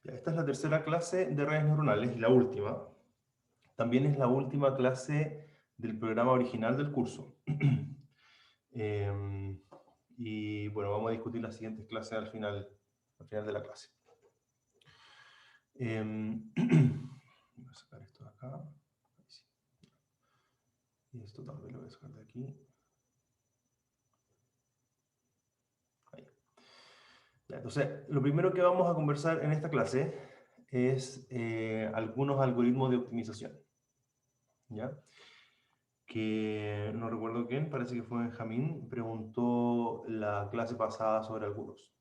Ya, esta es la tercera clase de redes neuronales y la última. También es la última clase del programa original del curso. Y bueno, vamos a discutir las siguientes clases al final de la clase. Voy a sacar esto de acá. Ahí sí. Y esto también lo voy a sacar de aquí. Ahí. Ya, entonces, lo primero que vamos a conversar en esta clase es algunos algoritmos de optimización. ¿Ya? Que no recuerdo quién, parece que fue Benjamín, preguntó la clase pasada sobre algunos.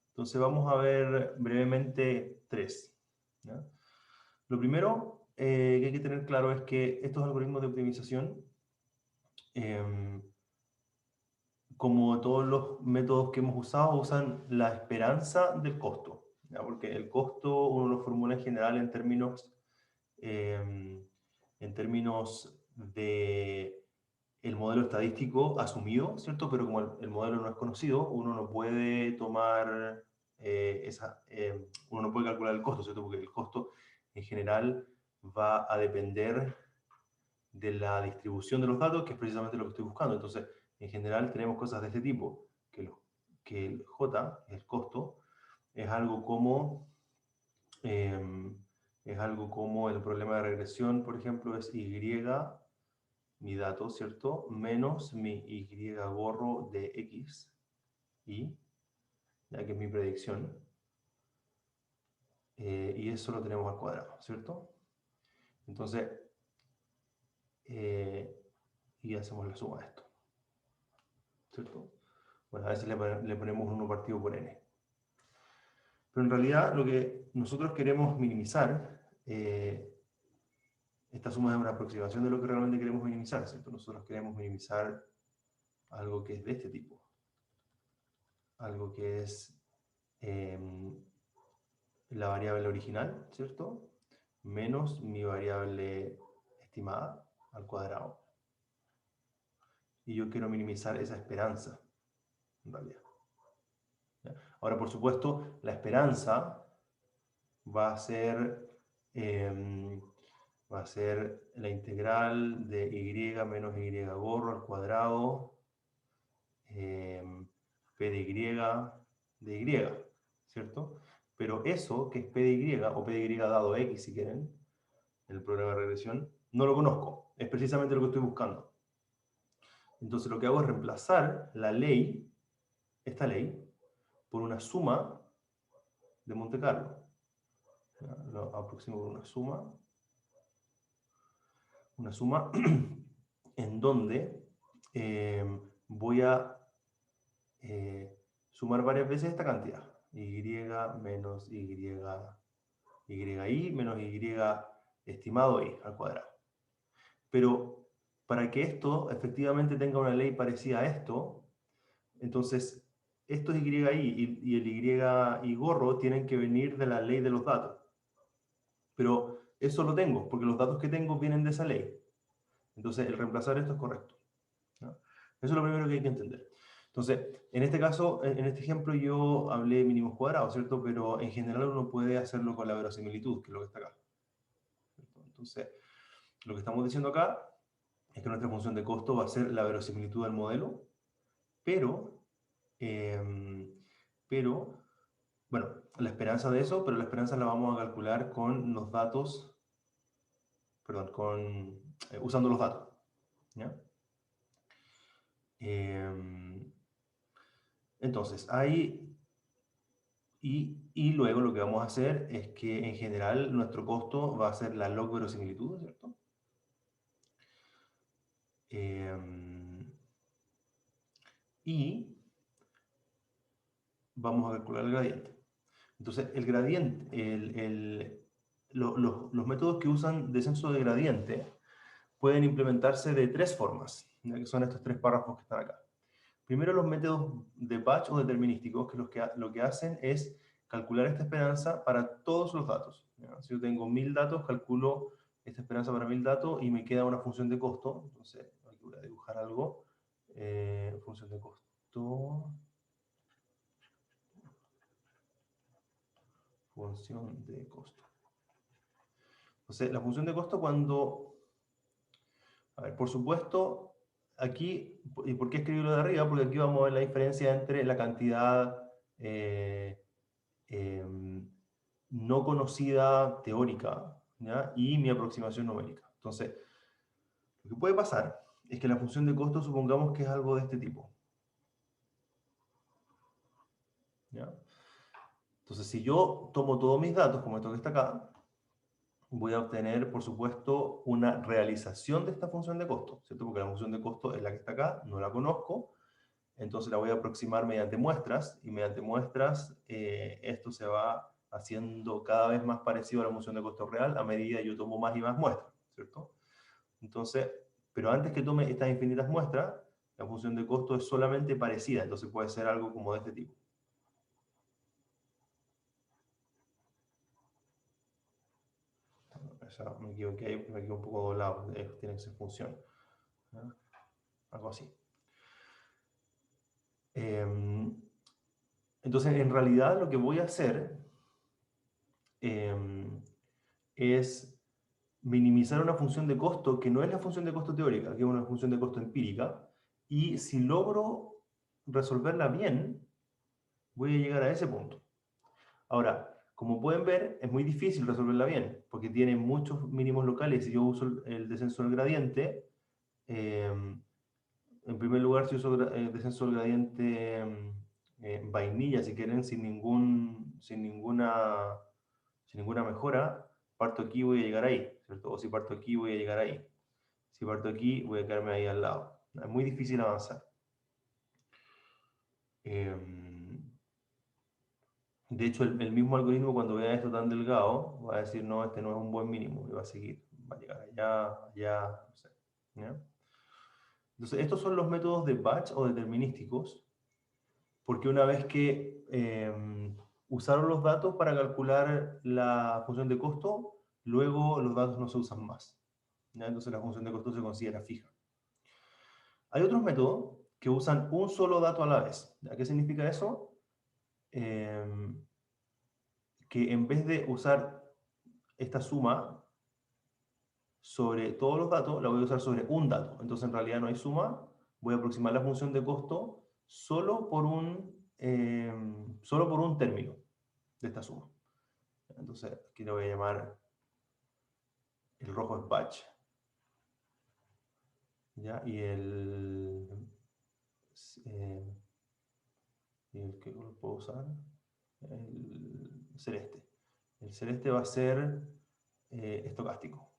Entonces vamos a ver brevemente tres. ¿Ya? Lo primero que hay que tener claro es que estos algoritmos de optimización, eh, como todos los métodos que hemos usado, usan la esperanza del costo. ¿Ya? Porque el costo uno lo formula en general en términos de el modelo estadístico asumido, ¿cierto? Pero como el modelo no es conocido, uno no puede tomar uno no puede calcular el costo, ¿cierto? Porque el costo en general va a depender de la distribución de los datos, que es precisamente lo que estoy buscando. Entonces, en general tenemos cosas de este tipo, que el J, el costo, es algo como eh, el problema de regresión, por ejemplo, es Y, mi dato, ¿cierto? Menos mi Y gorro de X, y, ya que es mi predicción, y eso lo tenemos al cuadrado, ¿cierto? Entonces, eh, y hacemos la suma de esto, ¿cierto? Bueno, a veces le ponemos 1 partido por n. Pero en realidad lo que nosotros queremos minimizar, esta suma es una aproximación de lo que realmente queremos minimizar, ¿cierto? Nosotros queremos minimizar algo que es de este tipo, algo que es la variable original, ¿cierto? Menos mi variable estimada al cuadrado. Y yo quiero minimizar esa esperanza, en realidad. ¿Ya? Ahora, por supuesto, la esperanza va a ser, eh, va a ser la integral de y menos y gorro al cuadrado, p de y, ¿cierto? Pero eso, que es p de y, o p de y dado x si quieren, el programa de regresión, no lo conozco. Es precisamente lo que estoy buscando. Entonces lo que hago es reemplazar la ley, esta ley, por una suma de Monte Carlo. Lo aproximo por una suma en donde voy a sumar varias veces esta cantidad. Y menos y menos y estimado y al cuadrado. Pero para que esto efectivamente tenga una ley parecida a esto, entonces estos y el y gorro tienen que venir de la ley de los datos. Pero eso lo tengo, porque los datos que tengo vienen de esa ley. Entonces el reemplazar esto es correcto, ¿no? Eso es lo primero que hay que entender. Entonces, en este caso, en este ejemplo yo hablé mínimos cuadrados, ¿cierto? Pero en general uno puede hacerlo con la verosimilitud, que es lo que está acá, ¿cierto? Entonces, lo que estamos diciendo acá es que nuestra función de costo va a ser la verosimilitud del modelo, pero, eh, bueno, la esperanza de eso, pero la esperanza la vamos a calcular con los datos, perdón, usando los datos, ¿ya? Entonces, y luego lo que vamos a hacer es que en general nuestro costo va a ser la log verosimilitud, ¿cierto? Y vamos a calcular el gradiente. Entonces, el gradiente, los métodos que usan descenso de gradiente pueden implementarse de tres formas, ¿ya? Que son estos tres párrafos que están acá. Primero, los métodos de batch o determinísticos, que lo que hacen es calcular esta esperanza para todos los datos, ¿ya? Si yo tengo 1000 datos, calculo esta esperanza para 1000 datos y me queda una función de costo. Entonces, aquí voy a dibujar algo. Función de costo. función de costo. Entonces, la función de costo cuando... A ver, por supuesto, aquí, ¿y por qué escribirlo de arriba? Porque aquí vamos a ver la diferencia entre la cantidad no conocida teórica, ¿ya? Y mi aproximación numérica. Entonces, lo que puede pasar es que la función de costo supongamos que es algo de este tipo, ¿ya? Entonces, si yo tomo todos mis datos, como esto que está acá, voy a obtener, por supuesto, una realización de esta función de costo, ¿cierto? Porque la función de costo es la que está acá, no la conozco, entonces la voy a aproximar mediante muestras, y mediante muestras esto se va haciendo cada vez más parecido a la función de costo real a medida que yo tomo más y más muestras, ¿cierto? Entonces, pero antes que tome estas infinitas muestras, la función de costo es solamente parecida, entonces puede ser algo como de este tipo. Me equivoqué, me quedé un poco doblado, tiene que ser función, ¿no? Algo así. Entonces, en realidad lo que voy a hacer es minimizar una función de costo que no es la función de costo teórica, que es una función de costo empírica, y si logro resolverla bien, voy a llegar a ese punto. Ahora, como pueden ver, es muy difícil resolverla bien, porque tiene muchos mínimos locales. Si yo uso el descenso del gradiente, en primer lugar, si uso el descenso del gradiente vainilla, si quieren, sin ninguna mejora, parto aquí y voy a llegar ahí, ¿cierto? O si parto aquí voy a llegar ahí. Si parto aquí voy a quedarme ahí al lado. Es muy difícil avanzar. De hecho, el mismo algoritmo cuando vea esto tan delgado va a decir, no, este no es un buen mínimo, y va a seguir, va a llegar allá, allá, no sé. ¿Ya? Entonces, estos son los métodos de batch o determinísticos, porque una vez que usaron los datos para calcular la función de costo, luego los datos no se usan más, ¿ya? Entonces la función de costo se considera fija. Hay otros métodos que usan un solo dato a la vez. ¿Ya? ¿Qué significa eso? Que en vez de usar esta suma sobre todos los datos, la voy a usar sobre un dato. Entonces en realidad no hay suma, voy a aproximar la función de costo solo por un término de esta suma. Entonces aquí le voy a llamar, el rojo es batch, ¿ya? Y eh, ¿qué color puedo usar? El celeste. El celeste va a ser estocástico.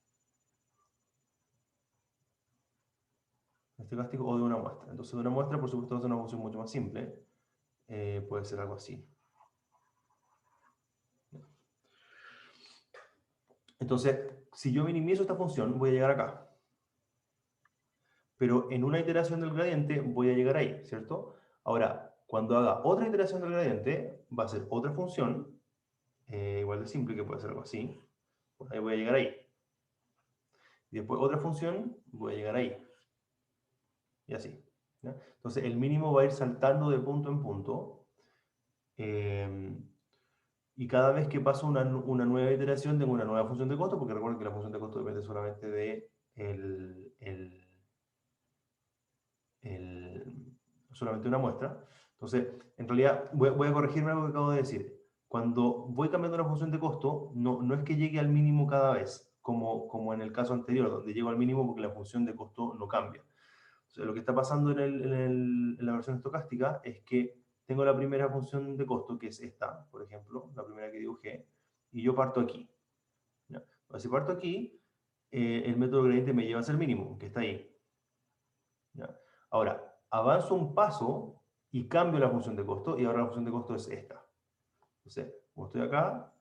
Estocástico o de una muestra. Entonces de una muestra, por supuesto, es una función mucho más simple. Puede ser algo así. Entonces, si yo minimizo esta función, voy a llegar acá. Pero en una iteración del gradiente voy a llegar ahí, ¿cierto? Ahora, cuando haga otra iteración del gradiente, va a ser otra función, igual de simple, que puede ser algo así. Pues ahí voy a llegar ahí. Y después otra función, voy a llegar ahí. Y así, ¿ya? Entonces, el mínimo va a ir saltando de punto en punto. Y cada vez que paso una nueva iteración, tengo una nueva función de costo, porque recuerden que la función de costo depende solamente de solamente una muestra. Entonces, en realidad, voy a corregirme algo que acabo de decir. Cuando voy cambiando una función de costo, no es que llegue al mínimo cada vez, como en el caso anterior, donde llego al mínimo porque la función de costo no cambia. O sea, lo que está pasando en la versión estocástica es que tengo la primera función de costo, que es esta, por ejemplo, la primera que dibujé, y yo parto aquí, ¿ya? Entonces, si parto aquí, el método gradiente me lleva a ser mínimo, que está ahí, ¿ya? Ahora, avanzo un paso y cambio la función de costo, y ahora la función de costo es esta. Entonces, como estoy acá,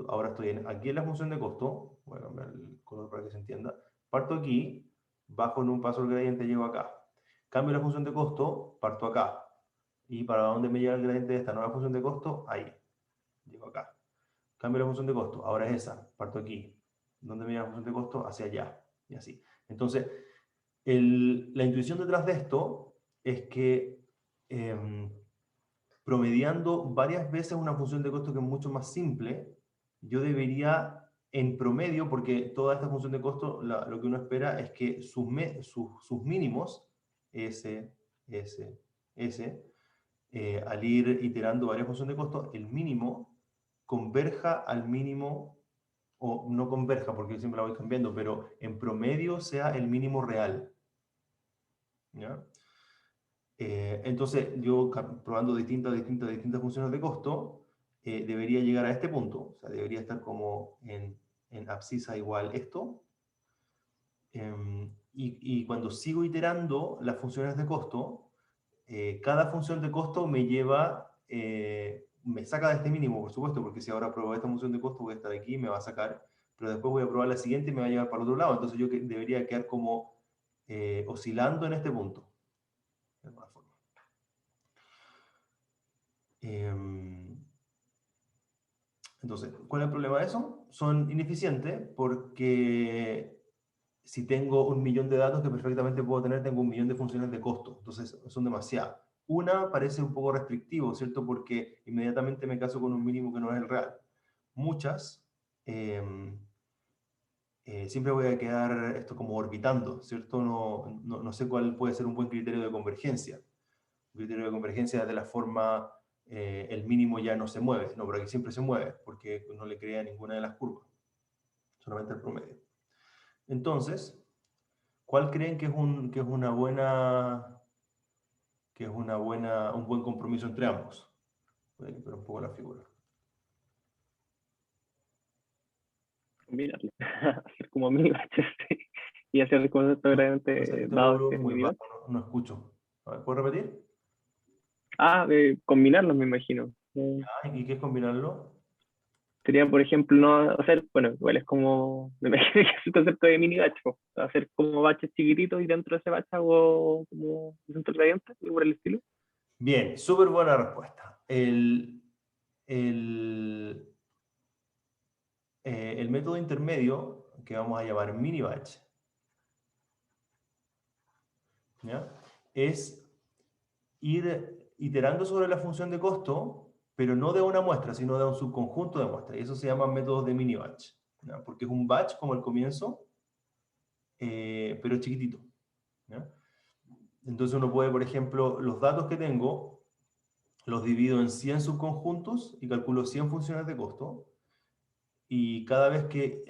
ahora estoy aquí en la función de costo, voy a cambiar el color para que se entienda, parto aquí, bajo en un paso el gradiente, llego acá. Cambio la función de costo, parto acá. ¿Y para dónde me llega el gradiente de esta nueva función de costo? Ahí, llego acá. Cambio la función de costo, ahora es esa, parto aquí. ¿Dónde me llega la función de costo? Hacia allá, y así. Entonces, la intuición detrás de esto es que promediando varias veces una función de costo que es mucho más simple, yo debería, en promedio, porque toda esta función de costo, lo que uno espera es que sus mínimos, S, S, S, al ir iterando varias funciones de costo, el mínimo converja al mínimo, o no converja porque siempre la voy cambiando, pero en promedio sea el mínimo real. ¿Ya? Entonces, yo probando distintas funciones de costo, debería llegar a este punto, o sea, debería estar como en abscissa igual esto, y cuando sigo iterando las funciones de costo, cada función de costo me lleva, me saca de este mínimo, por supuesto, porque si ahora pruebo esta función de costo, voy a estar aquí, me va a sacar, pero después voy a probar la siguiente y me va a llevar para el otro lado, entonces yo debería quedar como oscilando en este punto, de alguna forma. Entonces, ¿cuál es el problema de eso? Son ineficientes porque si tengo 1.000.000 de datos que perfectamente puedo tener, tengo 1.000.000 de funciones de costo. Entonces, son demasiadas. Una parece un poco restrictivo, ¿cierto? Porque inmediatamente me caso con un mínimo que no es el real. Muchas, siempre voy a quedar esto como orbitando, ¿cierto? No sé cuál puede ser un buen criterio de convergencia. Un criterio de convergencia de la forma, el mínimo ya no se mueve, no, pero aquí siempre se mueve, porque no le crea ninguna de las curvas, solamente el promedio. Entonces, ¿cuál creen que es un buen compromiso entre ambos? Voy a limpiar un poco la figura. Combinarlo. Hacer como mini batches y hacer cosas Entonces, verdaderamente este dados volumen en muy mini bajo, batch. no escucho. A ver, ¿puedo repetir? Combinarlos, me imagino. ¿Y qué es combinarlo? Sería, por ejemplo, no hacer, bueno, igual es como, me imagino que es el concepto de mini batch, po. Hacer como baches chiquititos y dentro de ese batch hago como centro gradiente, algo por el estilo. Bien, súper buena respuesta. El método intermedio, que vamos a llamar mini batch, ¿ya? Es ir iterando sobre la función de costo, pero no de una muestra, sino de un subconjunto de muestras. Y eso se llama métodos de mini batch, ¿ya? Porque es un batch como el comienzo, pero chiquitito, ¿ya? Entonces uno puede, por ejemplo, los datos que tengo, los divido en 100 subconjuntos y calculo 100 funciones de costo. Y cada vez que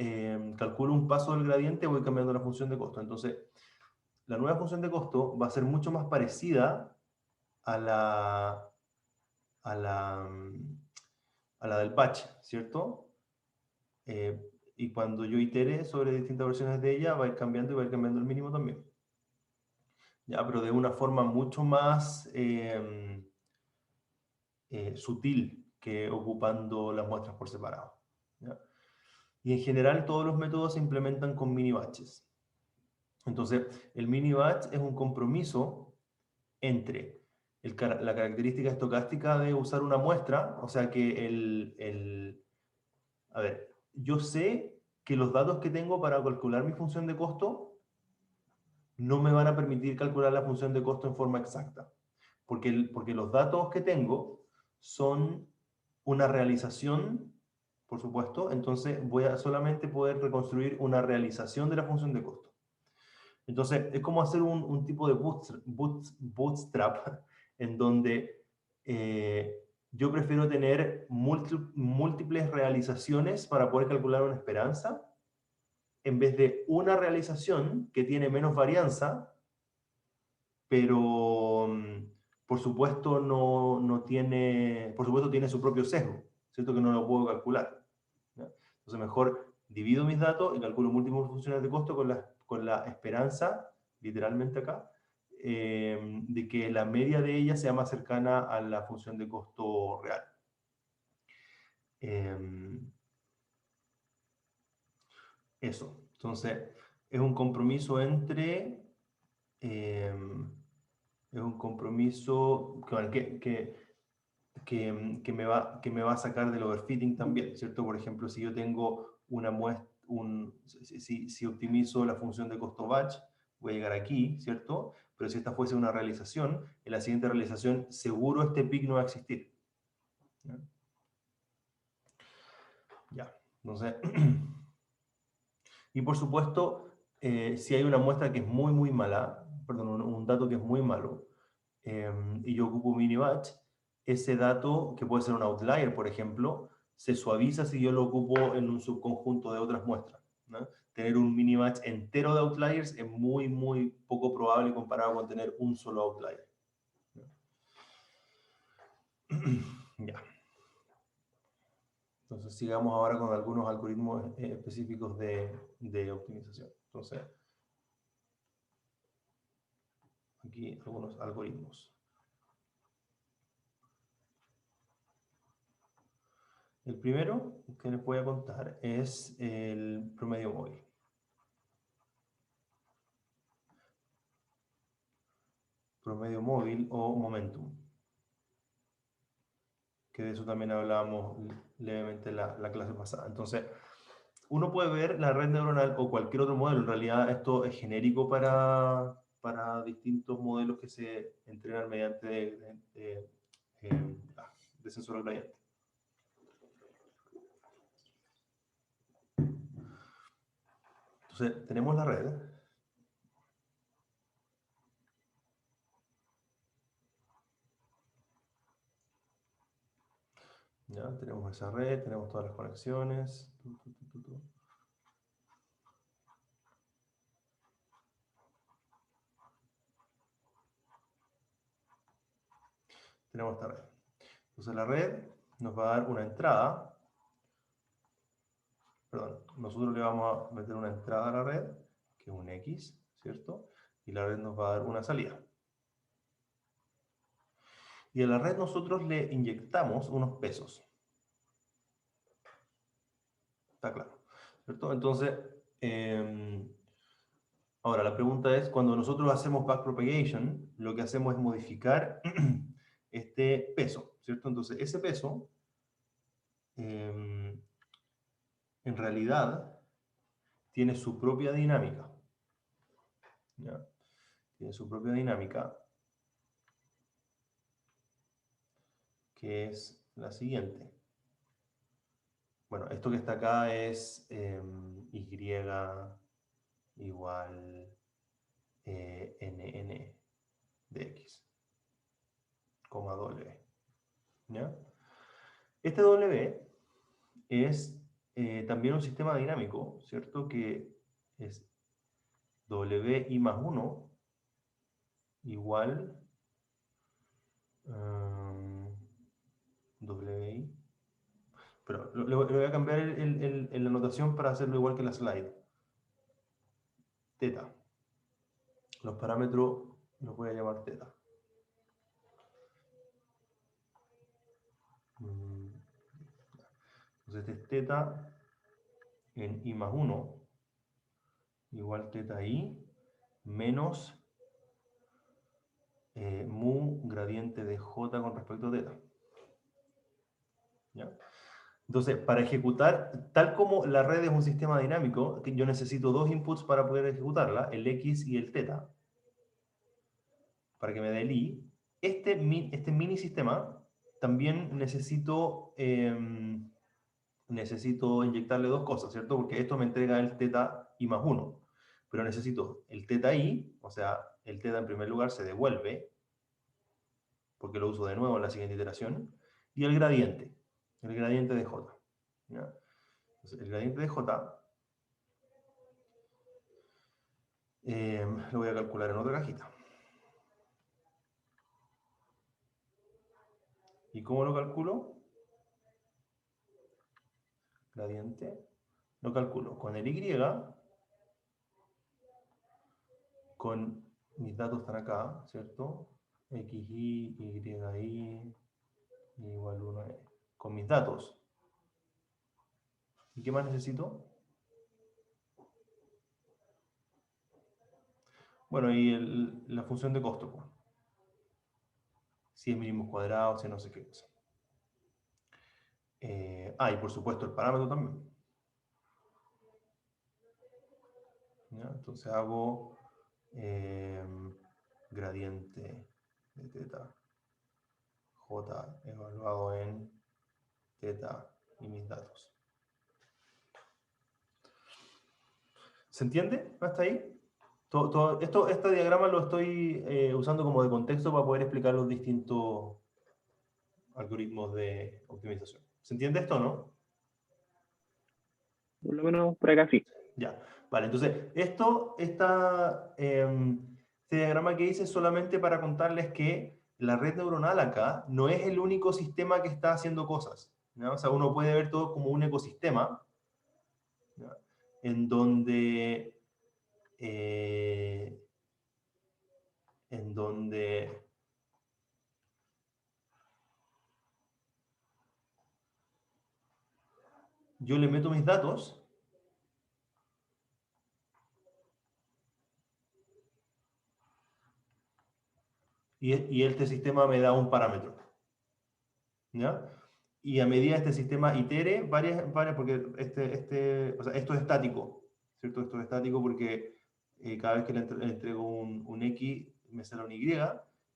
calculo un paso del gradiente voy cambiando la función de costo. Entonces, la nueva función de costo va a ser mucho más parecida a la del batch, ¿cierto? Y cuando yo itere sobre distintas versiones de ella, va a ir cambiando y va a ir cambiando el mínimo también. Ya, pero de una forma mucho más sutil que ocupando las muestras por separado. ¿Ya? Y en general todos los métodos se implementan con mini batches. Entonces, el mini batch es un compromiso entre la característica estocástica de usar una muestra, o sea que a ver, yo sé que los datos que tengo para calcular mi función de costo no me van a permitir calcular la función de costo en forma exacta, porque los datos que tengo son una realización, por supuesto, entonces voy a solamente poder reconstruir una realización de la función de costo. Entonces, es como hacer un tipo de bootstrap en donde yo prefiero tener múltiples realizaciones para poder calcular una esperanza, en vez de una realización que tiene menos varianza, pero por supuesto por supuesto tiene su propio sesgo, ¿cierto? Que no lo puedo calcular, ¿ya? Entonces mejor divido mis datos y calculo múltiples funciones de costo con la esperanza, literalmente acá, de que la media de ellas sea más cercana a la función de costo real. Eso. Entonces, es un compromiso entre... es un compromiso que me va a sacar del overfitting también, ¿cierto? Por ejemplo, si yo tengo una muestra, si optimizo la función de costo batch, voy a llegar aquí, ¿cierto? Pero si esta fuese una realización, en la siguiente realización seguro este pic no va a existir. ¿Ya? Ya. Entonces, y por supuesto, si hay una muestra que es muy, muy mala, perdón, un dato que es muy malo, y yo ocupo minibatch, ese dato, que puede ser un outlier, por ejemplo, se suaviza si yo lo ocupo en un subconjunto de otras muestras, ¿no? Tener un minibatch entero de outliers es muy, muy poco probable comparado con tener un solo outlier. Ya. Entonces sigamos ahora con algunos algoritmos específicos de optimización. Entonces, aquí algunos algoritmos. El primero que les voy a contar es el promedio móvil. Promedio móvil o momentum. Que de eso también hablábamos levemente la clase pasada. Entonces, uno puede ver la red neuronal o cualquier otro modelo. En realidad, esto es genérico para distintos modelos que se entrenan mediante de sensor al gradiente. Entonces, tenemos la red. ¿Ya? Tenemos esa red, tenemos todas las conexiones. Tenemos esta red. Entonces la red nos va a dar una entrada. Perdón, nosotros le vamos a meter una entrada a la red, que es un X, ¿cierto? Y la red nos va a dar una salida. Y a la red nosotros le inyectamos unos pesos. Está claro, ¿cierto? Entonces, ahora la pregunta es, cuando nosotros hacemos backpropagation, lo que hacemos es modificar este peso, ¿cierto? Entonces, ese peso, en realidad, tiene su propia dinámica. ¿Ya? Tiene su propia dinámica, que es la siguiente. Bueno, esto que está acá es y igual nn de x, coma w. ¿Ya? Este w es también un sistema dinámico, ¿cierto? Que es wi más 1 igual wi. Pero le voy a cambiar la notación para hacerlo igual que la slide. Teta. Los parámetros los voy a llamar teta. Entonces este es teta en i más 1 igual teta i menos mu gradiente de j con respecto a teta. ¿Ya? Entonces, para ejecutar, tal como la red es un sistema dinámico, que yo necesito dos inputs para poder ejecutarla, el x y el teta, para que me dé el i. Este mini sistema también necesito inyectarle dos cosas, ¿cierto? Porque esto me entrega el teta i más 1. Pero necesito el teta i, o sea, el teta en primer lugar se devuelve, porque lo uso de nuevo en la siguiente iteración, y el gradiente de j. ¿Ya? Entonces, el gradiente de j lo voy a calcular en otra cajita. ¿Y cómo lo calculo? Gradiente. Lo calculo con el y, con mis datos están acá, ¿cierto? xi, yi, igual 1 con mis datos. ¿Y qué más necesito? Bueno, y la función de costo, pues. Si es mínimos cuadrados, si no sé qué cosa. Y por supuesto el parámetro también. ¿Ya? Entonces hago gradiente de teta j evaluado en teta y mis datos. ¿Se entiende hasta ahí? Este diagrama lo estoy usando como de contexto para poder explicar los distintos algoritmos de optimización. ¿Se entiende esto o no? Por lo menos por acá sí. Ya, vale. Entonces, este diagrama que hice es solamente para contarles que la red neuronal acá no es el único sistema que está haciendo cosas, ¿no? O sea, uno puede ver todo como un ecosistema, ¿no? En donde, en donde yo le meto mis datos y este sistema me da un parámetro, ¿ya? Y a medida este sistema itere, porque o sea, esto es estático, ¿cierto? Esto es estático porque cada vez que le entrego un X, me sale un Y,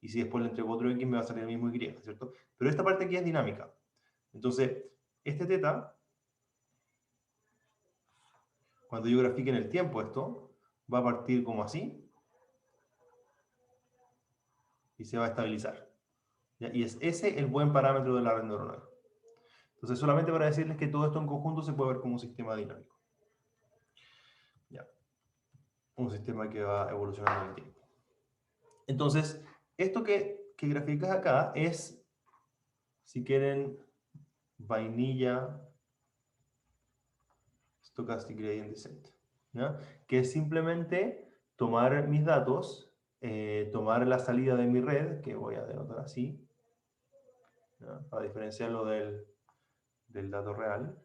y si después le entrego otro X, me va a salir el mismo Y, ¿cierto? Pero esta parte aquí es dinámica. Entonces, este teta, cuando yo grafique en el tiempo esto, va a partir como así, y se va a estabilizar, ¿ya? Y es ese el buen parámetro de la red neuronal. Entonces, solamente para decirles que todo esto en conjunto se puede ver como un sistema dinámico. ¿Ya? Un sistema que va evolucionando en el tiempo. Entonces, esto que graficas acá es, si quieren, vainilla stochastic gradient descent, ¿ya? Que es simplemente tomar mis datos, tomar la salida de mi red, que voy a denotar así, ¿ya? Para diferenciarlo del dato real.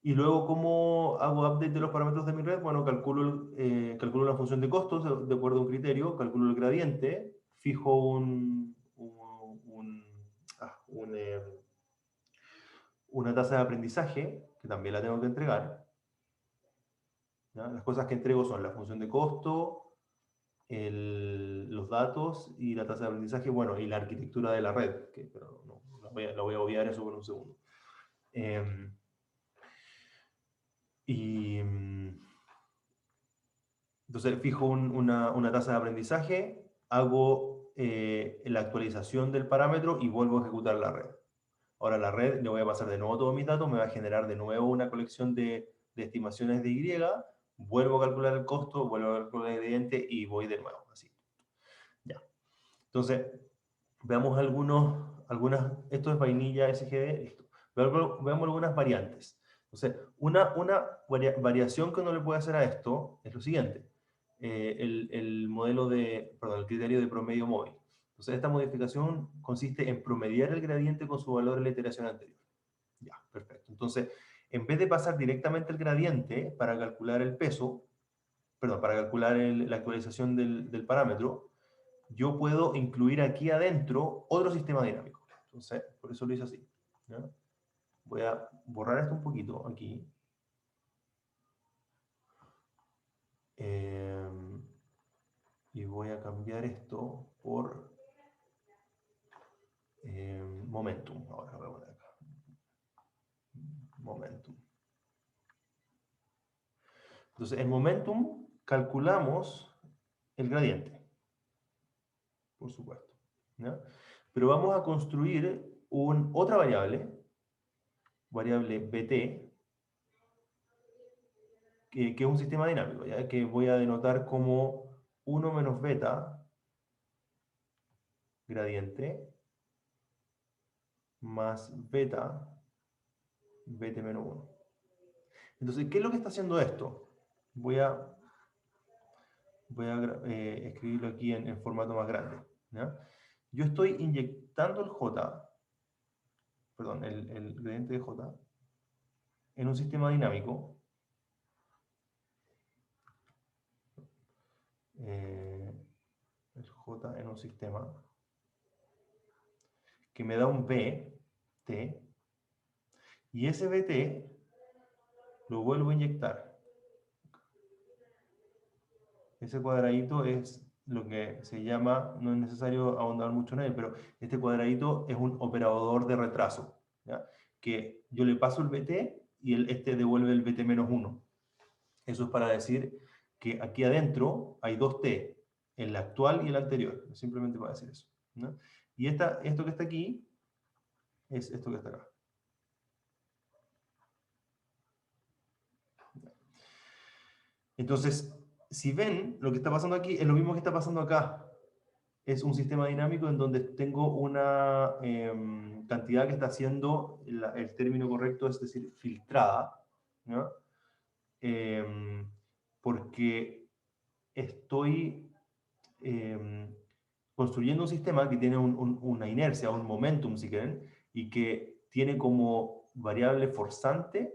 Y luego, ¿cómo hago update de los parámetros de mi red? Bueno, calculo una función de costos de acuerdo a un criterio, calculo el gradiente, fijo una tasa de aprendizaje, que también la tengo que entregar, ¿ya? Las cosas que entrego son la función de costo, los datos y la tasa de aprendizaje, bueno, y la arquitectura de la red, pero no, la voy a obviar eso por un segundo. Entonces fijo una tasa de aprendizaje, hago la actualización del parámetro y vuelvo a ejecutar la red. Ahora la red le voy a pasar de nuevo todos mis datos, me va a generar de nuevo una colección de estimaciones de Y, vuelvo a calcular el costo, vuelvo a calcular el gradiente y voy de nuevo, así. Ya. Entonces, veamos esto es vainilla SGD, listo. Veamos algunas variantes. Entonces, una variación que uno le puede hacer a esto es lo siguiente. El criterio de promedio móvil. Entonces, esta modificación consiste en promediar el gradiente con su valor en la iteración anterior. Ya, perfecto. Entonces, en vez de pasar directamente el gradiente para calcular el peso, perdón, para calcular la actualización del parámetro, yo puedo incluir aquí adentro otro sistema dinámico. Entonces, por eso lo hice así, ¿ya? Voy a borrar esto un poquito aquí. Y voy a cambiar esto por momentum. Ahora voy a poner acá. Momentum. Entonces, en momentum calculamos el gradiente, por supuesto, ¿ya? Pero vamos a construir otra variable bt, que es un sistema dinámico, ¿ya? Que voy a denotar como 1 menos beta gradiente más beta bt menos 1. Entonces, ¿qué es lo que está haciendo esto? Voy a escribirlo aquí en formato más grande, ¿ya? Yo estoy inyectando el gradiente de J en un sistema dinámico el J en un sistema que me da un BT, y ese BT lo vuelvo a inyectar. Ese cuadradito es lo que se llama, no es necesario ahondar mucho en él, pero este cuadradito es un operador de retraso, ¿ya? Que yo le paso el BT y este devuelve el BT menos 1. Eso es para decir que aquí adentro hay dos T, el actual y el anterior, simplemente para decir eso, ¿no? Y esto que está aquí es esto que está acá. Entonces, si ven, lo que está pasando aquí es lo mismo que está pasando acá. Es un sistema dinámico en donde tengo una cantidad que está haciendo, el término correcto es decir, filtrada, ¿no? Porque estoy construyendo un sistema que tiene una inercia, un momentum, si quieren, y que tiene como variable forzante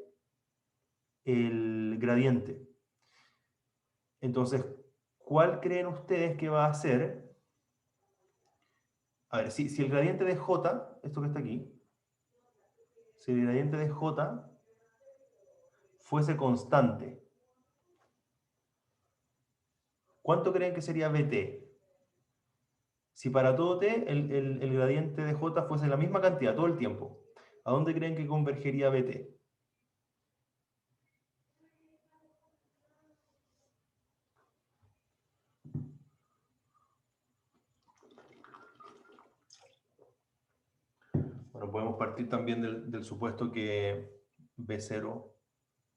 el gradiente. Entonces, ¿cuál creen ustedes que va a ser? A ver, si el gradiente de J, esto que está aquí, si el gradiente de J fuese constante, ¿cuánto creen que sería BT? Si para todo t el gradiente de J fuese la misma cantidad todo el tiempo, ¿a dónde creen que convergería BT? Bueno, podemos partir también del supuesto que B0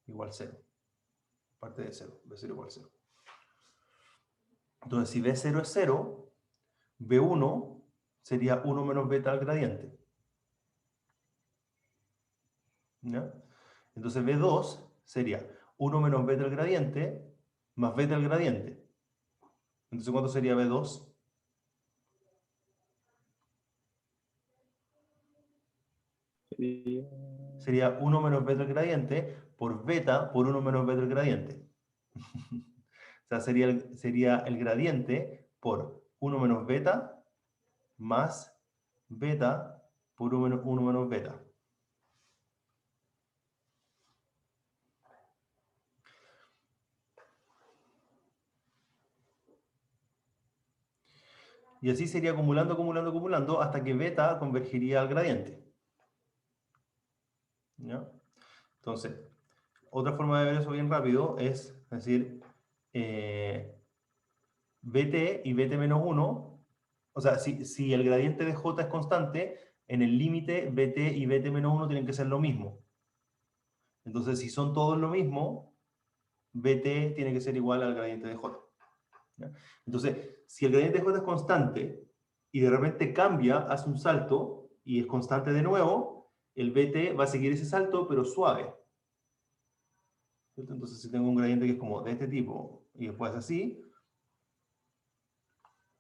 igual 0. Parte de 0, B0 igual 0. Entonces, si B0 es 0, B1 sería 1 menos beta al gradiente. ¿Ya? Entonces B2 sería 1 menos beta al gradiente más beta al gradiente. Entonces, ¿cuánto sería B2? Sería 1 menos beta al gradiente por beta por 1 menos beta al gradiente. O sea, sería el gradiente por 1 menos beta más beta por 1 menos beta. Y así sería acumulando, acumulando, acumulando, hasta que beta convergiría al gradiente. ¿Ya? Entonces, otra forma de ver eso bien rápido es decir, BT y BT menos 1, o sea, si el gradiente de J es constante, en el límite BT y BT menos 1 tienen que ser lo mismo. Entonces, si son todos lo mismo, BT tiene que ser igual al gradiente de J. ¿Ya? Entonces, si el gradiente de J es constante y de repente cambia, hace un salto y es constante de nuevo, el BT va a seguir ese salto, pero suave. ¿Cierto? Entonces, si tengo un gradiente que es como de este tipo y después así,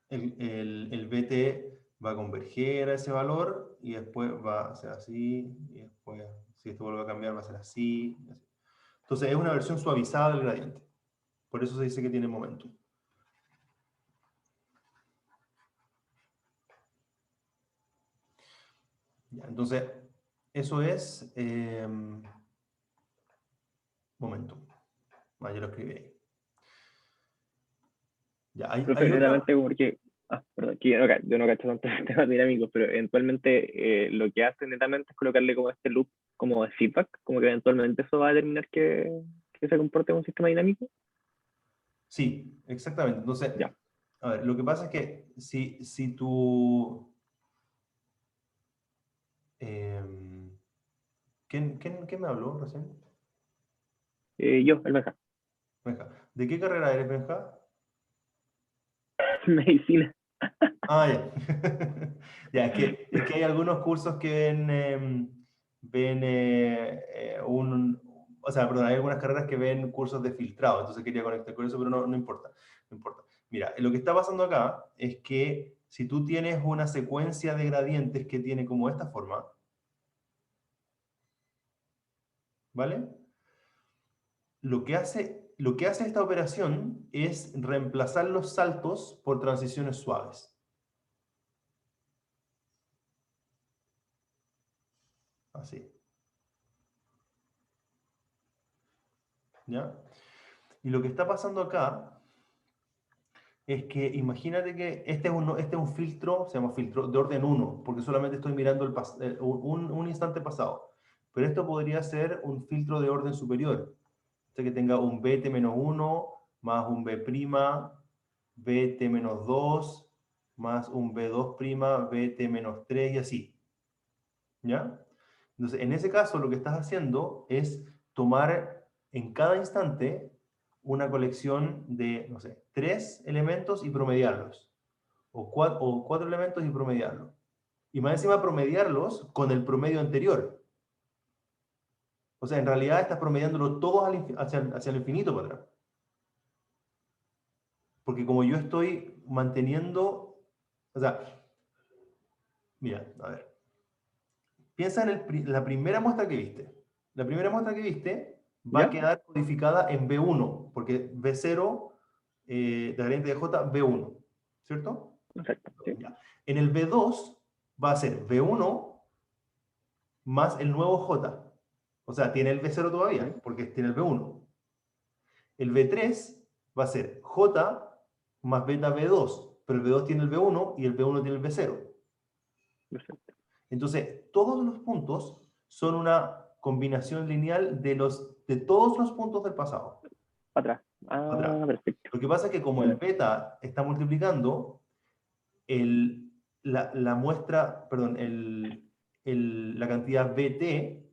el BT va a converger a ese valor y después va a ser así, y después, si esto vuelve a cambiar, va a ser así. Entonces, es una versión suavizada del gradiente. Por eso se dice que tiene momentum. Ya, entonces, eso es momentum. Ah, yo lo escribí ahí. Ya, hay otra... Perfectamente, porque, perdón, que yo no cacho tantos sistemas dinámicos, pero eventualmente lo que hace netamente es colocarle como este loop como de feedback, como que eventualmente eso va a determinar que se comporte como un sistema dinámico. Sí, exactamente. Entonces, Ya. a ver, lo que pasa es que si tú... ¿quién me habló recién? Yo, el Benja. Benja. ¿De qué carrera eres, Benja? Medicina. Ah, ya. Ya, es que hay algunos cursos que ven o sea, perdón, hay algunas carreras que ven cursos de filtrado, entonces quería conectar con eso, pero no importa, no importa. Mira, lo que está pasando acá es que si tú tienes una secuencia de gradientes que tiene como esta forma, ¿vale? Lo que hace esta operación es reemplazar los saltos por transiciones suaves. Así. ¿Ya? Y lo que está pasando acá es que imagínate que este es un filtro, se llama filtro de orden 1, porque solamente estoy mirando un instante pasado. Pero esto podría ser un filtro de orden superior. O sea, que tenga un BT-1 más un B', BT-2 más un B2', BT-3 y así. ¿Ya? Entonces, en ese caso, lo que estás haciendo es tomar en cada instante una colección de, no sé, 3 elementos y promediarlos. O 4 elementos y promediarlos. Y más encima promediarlos con el promedio anterior. O sea, en realidad estás promediándolo todos hacia el infinito para atrás. Porque como yo estoy manteniendo, o sea, mira, a ver, piensa en la primera muestra que viste. La primera muestra que viste va a ¿Ya? quedar codificada en B1, porque B0, de la variante de J, B1, ¿cierto? Exacto, sí. Ya. En el B2 va a ser B1 más el nuevo J. O sea, tiene el B0 todavía, Ujú. porque tiene el B1. El B3 va a ser J más beta B2, pero el B2 tiene el B1 y el B1 tiene el B0. Perfecto. Entonces, todos los puntos son una combinación lineal de todos los puntos del pasado, Atrás. atrás. Ah, perfecto. Lo que pasa es que como el Bueno, beta está multiplicando, la muestra, perdón, la cantidad BT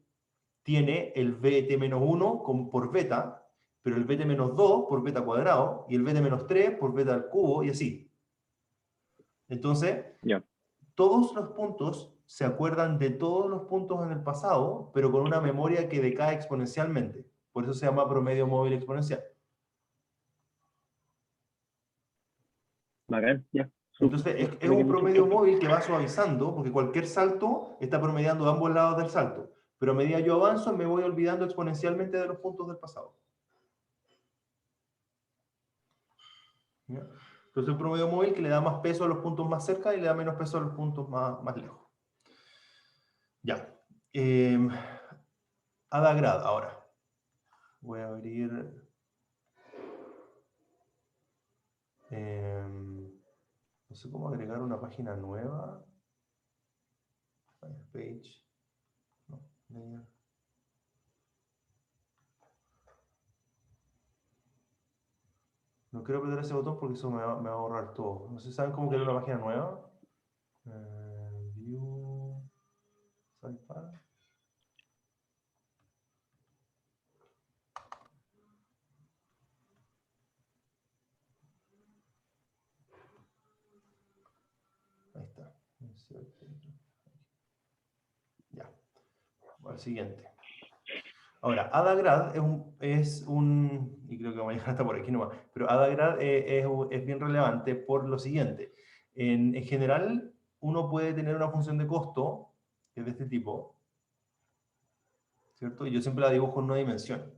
tiene el BT-1 por beta, pero el BT-2 por beta cuadrado, y el BT-3 por beta al cubo, y así. Entonces, ya. todos los puntos se acuerdan de todos los puntos en el pasado, pero con una memoria que decae exponencialmente. Por eso se llama promedio móvil exponencial. Bacán, ya. Entonces, Súper, es me quedé un mucho promedio claro. móvil que va suavizando, porque cualquier salto está promediando ambos lados del salto. Pero a medida que yo avanzo, me voy olvidando exponencialmente de los puntos del pasado. ¿Ya? Entonces, un promedio móvil que le da más peso a los puntos más cerca y le da menos peso a los puntos más lejos. Ya. Adagrad, ahora. Voy a abrir... no sé cómo agregar una página nueva. Page. No, layer. No quiero apretar ese botón porque eso me va a borrar todo. No sé si saben cómo crear una página nueva. View. Sidebar. Ahí está. Ya. Al siguiente. Ahora, Adagrad y creo que vamos a llegar hasta por aquí nomás, pero Adagrad es bien relevante por lo siguiente. En general, uno puede tener una función de costo, que es de este tipo, ¿cierto? Y yo siempre la dibujo en una dimensión.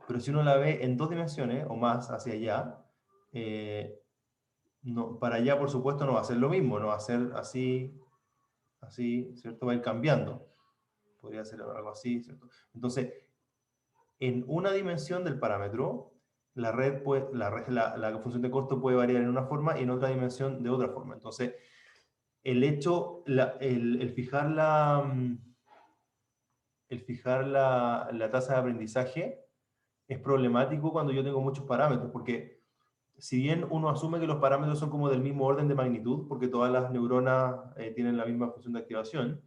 Pero si uno la ve en 2 dimensiones o más hacia allá, no, para allá, por supuesto, no va a ser lo mismo, no va a ser así, así, ¿cierto? Va a ir cambiando. Podría ser algo así, ¿cierto? Entonces, en una dimensión del parámetro, la función de costo puede variar en una forma y en otra dimensión de otra forma. Entonces, el fijar la tasa de aprendizaje es problemático cuando yo tengo muchos parámetros, porque si bien uno asume que los parámetros son como del mismo orden de magnitud, porque todas las neuronas tienen la misma función de activación,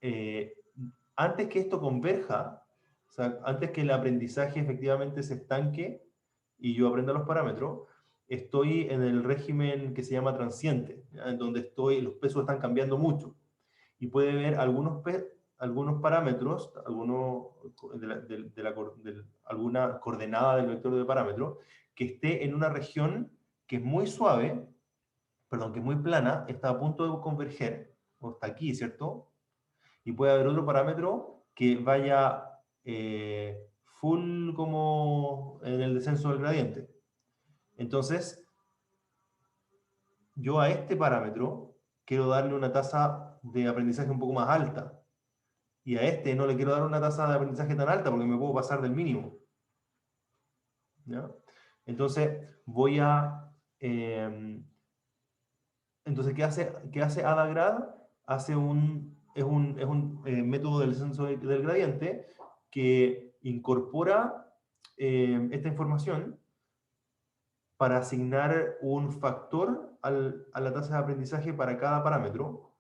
eh, antes que esto converja, o sea, antes que el aprendizaje efectivamente se estanque y yo aprenda los parámetros, estoy en el régimen que se llama transiente, ¿ya? En donde los pesos están cambiando mucho. Y puede haber algunos parámetros, alguna coordenada del vector de parámetros, que esté en una región que es muy suave, perdón, que es muy plana, está a punto de converger, o está aquí, ¿cierto? Y puede haber otro parámetro que vaya full como en el descenso del gradiente. Entonces, yo a este parámetro quiero darle una tasa de aprendizaje un poco más alta. Y a este no le quiero dar una tasa de aprendizaje tan alta porque me puedo pasar del mínimo. ¿Ya? Entonces, entonces, ¿qué hace Adagrad? Hace método del descenso del gradiente que incorpora esta información para asignar un factor a la tasa de aprendizaje para cada parámetro,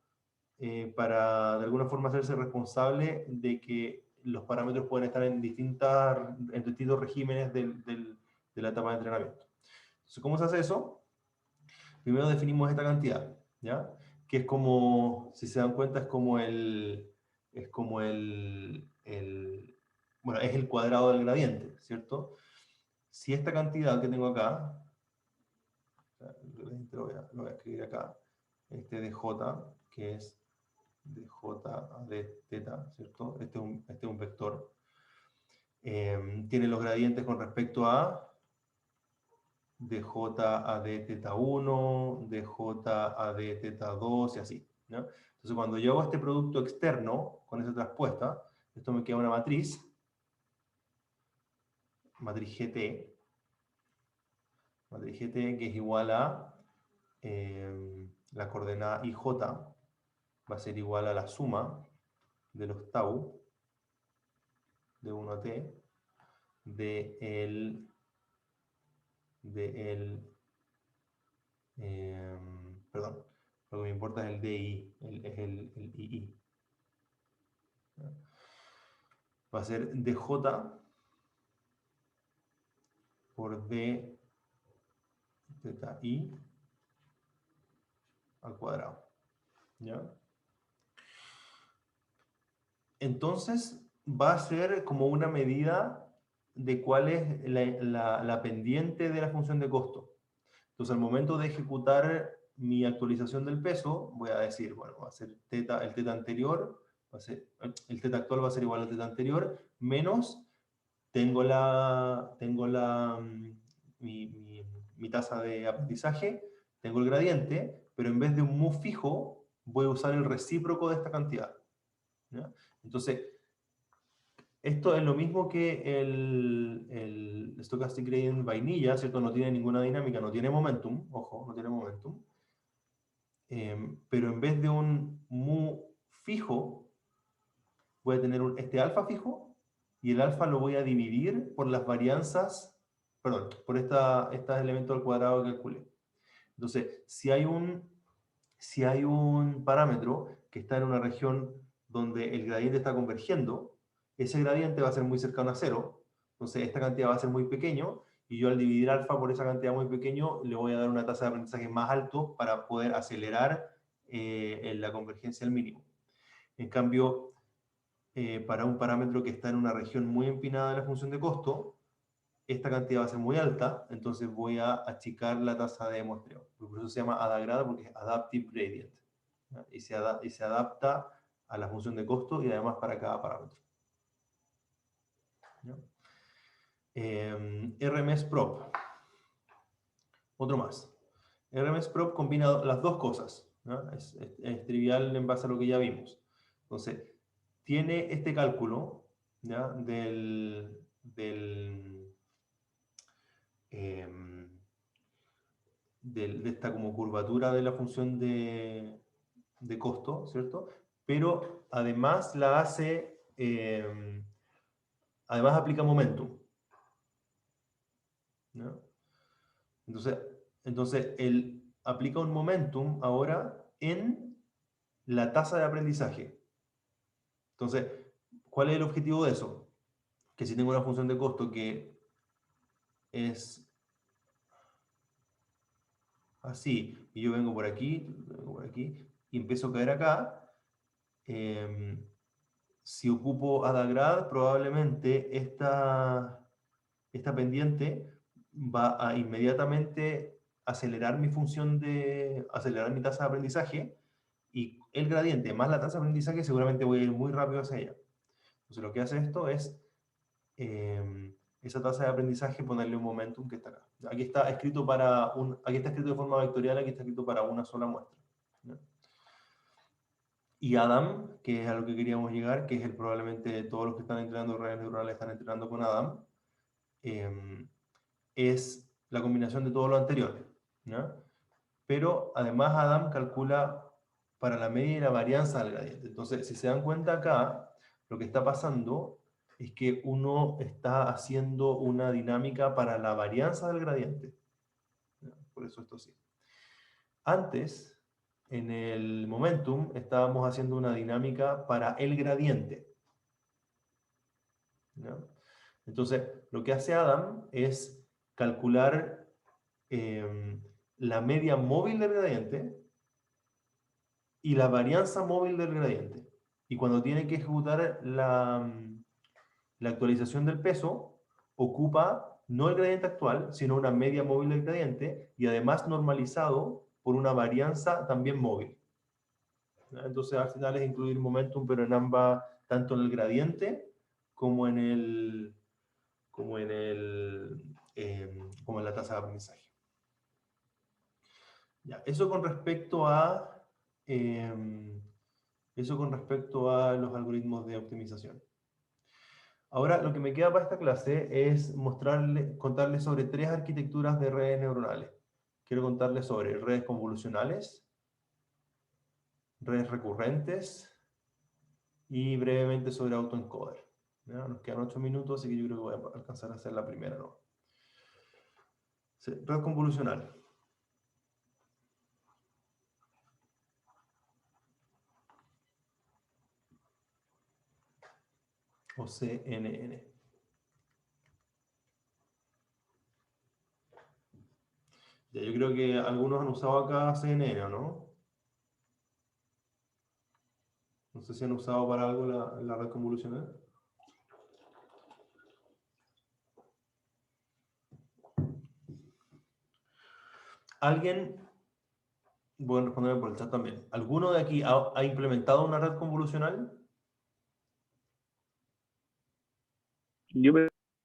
para de alguna forma hacerse responsable de que los parámetros pueden estar en distintos regímenes de la etapa de entrenamiento. Entonces, ¿cómo se hace eso? Primero definimos esta cantidad, ¿ya? Que es como, si se dan cuenta, bueno, es el cuadrado del gradiente, ¿cierto? Si esta cantidad que tengo acá, lo voy a escribir acá, este de J, que es de J a de teta, ¿cierto? Este es un vector. Tiene los gradientes con respecto a de J a D teta 1, de J a D teta 2 y así, ¿no? Entonces, cuando yo hago este producto externo con esa traspuesta, esto me queda una matriz GT, que es igual a la coordenada IJ, va a ser igual a la suma de los tau de 1 a t perdón, lo que me importa es el DI, es el II. Va a ser dj por d teta i al cuadrado. ¿Ya? Entonces va a ser como una medida de cuál es la pendiente de la función de costo. Entonces, al momento de ejecutar mi actualización del peso, voy a decir, bueno, va a ser el teta anterior, el teta actual va a ser igual al teta anterior, menos mi tasa de aprendizaje, tengo el gradiente, pero en vez de un mu fijo, voy a usar el recíproco de esta cantidad, ¿ya? Entonces, esto es lo mismo que el Stochastic Gradient vainilla, ¿cierto? No tiene ninguna dinámica, no tiene momentum, ojo, no tiene momentum. Pero en vez de un mu fijo, voy a tener este alfa fijo, y el alfa lo voy a dividir por las varianzas, perdón, por estos elementos al cuadrado que calculé. Entonces, si hay un parámetro que está en una región donde el gradiente está convergiendo, ese gradiente va a ser muy cercano a cero, entonces esta cantidad va a ser muy pequeño, y yo al dividir alfa por esa cantidad muy pequeño, le voy a dar una tasa de aprendizaje más alto para poder acelerar en la convergencia al mínimo. En cambio, para un parámetro que está en una región muy empinada de la función de costo, esta cantidad va a ser muy alta, entonces voy a achicar la tasa de muestreo. Por eso se llama ADAGRAD, porque es Adaptive Gradient, ¿ya? Y se adapta a la función de costo y además para cada parámetro, ¿ya? RMS-Prop. Otro más. RMS-Prop combina las dos cosas, ¿no? Es trivial en base a lo que ya vimos. Entonces, tiene este cálculo, ¿ya? de esta como curvatura de la función de costo, ¿cierto? Pero además además aplica momentum, ¿no? Entonces él aplica un momentum ahora en la tasa de aprendizaje. Entonces, ¿cuál es el objetivo de eso? Que si tengo una función de costo que es así, y yo vengo por aquí, y empiezo a caer acá, si ocupo ADAGRAD, probablemente esta pendiente va a inmediatamente acelerar acelerar mi tasa de aprendizaje, y el gradiente más la tasa de aprendizaje seguramente voy a ir muy rápido hacia ella. Entonces lo que hace esto es esa tasa de aprendizaje ponerle un momentum que está acá. Aquí está escrito de forma vectorial, aquí está escrito para una sola muestra, ¿no? Y Adam, que es a lo que queríamos llegar, que es probablemente todos los que están entrenando redes neuronales están entrenando con Adam, es la combinación de todo lo anterior, ¿no? Pero además Adam calcula para la media y la varianza del gradiente. Entonces, si se dan cuenta acá, lo que está pasando es que uno está haciendo una dinámica para la varianza del gradiente. Por eso esto sí. Antes, en el momentum, estábamos haciendo una dinámica para el gradiente. ¿Ya? Entonces, lo que hace Adam es calcular la media móvil del gradiente y la varianza móvil del gradiente. Y cuando tiene que ejecutar la actualización del peso, ocupa no el gradiente actual, sino una media móvil del gradiente y además normalizado por una varianza también móvil. ¿Ya? Entonces, al final es incluir momentum, pero en ambas, tanto en el gradiente como en el, como en el, como en la tasa de aprendizaje. Ya, eso con respecto a los algoritmos de optimización. Ahora, lo que me queda para esta clase es contarles sobre 3 arquitecturas de redes neuronales. Quiero contarles sobre redes convolucionales, redes recurrentes y brevemente sobre autoencoder. ¿Ya? Nos quedan 8 minutos, así que yo creo que voy a alcanzar a hacer la primera, ¿no? Sí, red convolucional. O CNN. Ya, yo creo que algunos han usado acá CNN, ¿o no? No sé si han usado para algo la red convolucional. ¿Alguien, voy a responderme por el chat también, ¿alguno de aquí ha implementado una red convolucional? Yo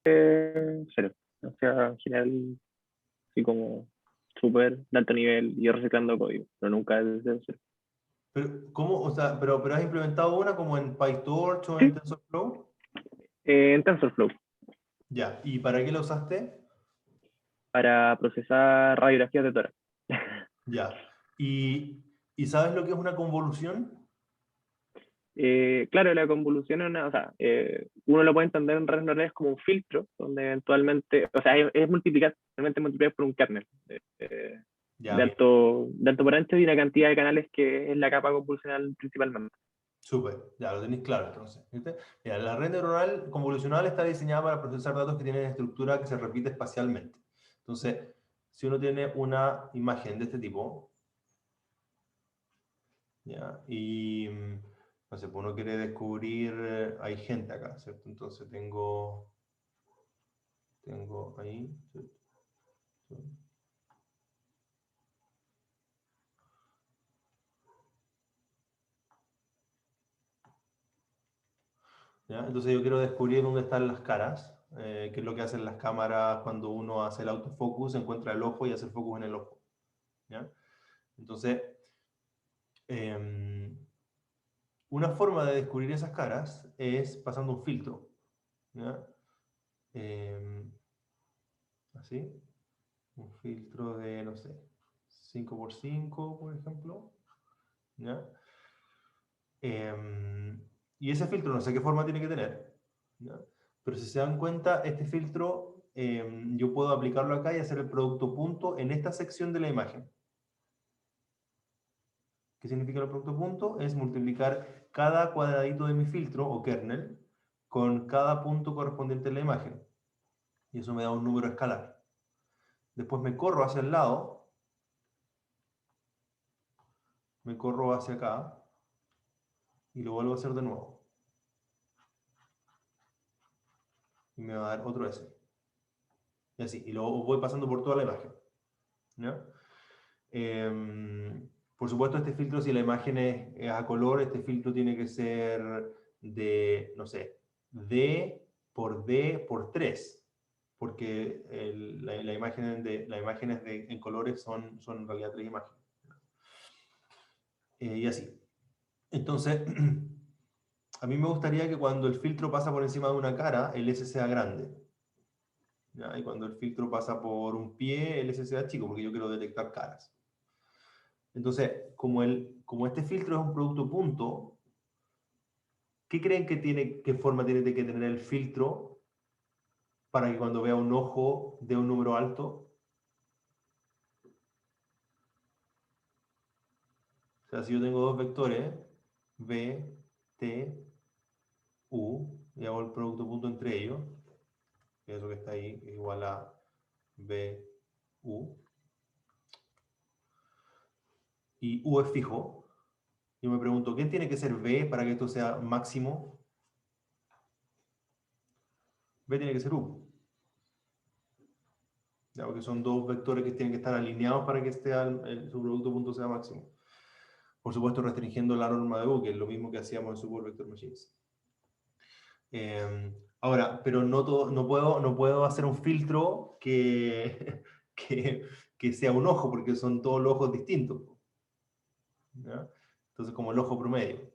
cero. O sea, en general, así como súper de alto nivel y reciclando código, pero nunca desde cero. Pero, ¿cómo? O sea, pero ¿has implementado una como en PyTorch o en Sí, TensorFlow? en TensorFlow, Ya, ¿y para qué la usaste? para procesar radiografías de tórax. Ya. ¿Y sabes lo que es una convolución? Claro, la convolución es o sea, uno lo puede entender en redes neuronales como un filtro, donde eventualmente, o sea, es multiplicar, realmente multiplicar por un kernel Ya, bien. de alto por ancho y una cantidad de canales que es la capa convolucional principalmente. Súper, ya lo tenéis claro entonces. ¿Viste? Mira, la red neuronal convolucional está diseñada para procesar datos que tienen estructura que se repite espacialmente. Entonces, si uno tiene una imagen de este tipo, ¿ya? Y, no sé, pues uno quiere descubrir, hay gente acá, ¿cierto? Entonces tengo ahí, ¿cierto? ¿Ya? Entonces yo quiero descubrir dónde están las caras, qué es lo que hacen las cámaras cuando uno hace el autofocus, encuentra el ojo y hace el focus en el ojo. ¿Ya? Entonces, em, una forma de descubrir esas caras es pasando un filtro. ¿Ya? Em, así, un filtro de, no sé, 5×5, por ejemplo. ¿Ya? Y ese filtro no sé qué forma tiene que tener, ¿ya? Pero si se dan cuenta, este filtro yo puedo aplicarlo acá y hacer el producto punto en esta sección de la imagen. ¿Qué significa el producto punto? Es multiplicar cada cuadradito de mi filtro o kernel con cada punto correspondiente a la imagen. Y eso me da un número escalar. Después me corro hacia el lado, me corro hacia acá y lo vuelvo a hacer de nuevo. Y me va a dar otro S. Y así, y luego voy pasando por toda la imagen. ¿Ya? Por supuesto, este filtro, si la imagen es a color, este filtro tiene que ser de, no sé, D por 3, porque la imagen las imágenes en colores son en realidad 3 imágenes. Y así. Entonces, a mí me gustaría que cuando el filtro pasa por encima de una cara, el S sea grande. ¿Ya? Y cuando el filtro pasa por un pie, el S sea chico, porque yo quiero detectar caras. Entonces, como como este filtro es un producto punto, ¿qué creen que tiene, qué forma tiene que tener el filtro para que cuando vea un ojo de un número alto? O sea, si yo tengo dos vectores, B, T, U, y hago el producto punto entre ellos, que es eso que está ahí, que es igual a B, U, y U es fijo, yo me pregunto, ¿quién tiene que ser B para que esto sea máximo? B tiene que ser U. Ya, porque son dos vectores que tienen que estar alineados para que su producto punto sea máximo. Por supuesto, restringiendo la norma de U, que es lo mismo que hacíamos en Super Vector Machines. Ahora, pero no puedo hacer un filtro que sea un ojo, porque son todos los ojos distintos. ¿Ya? Entonces, como el ojo promedio.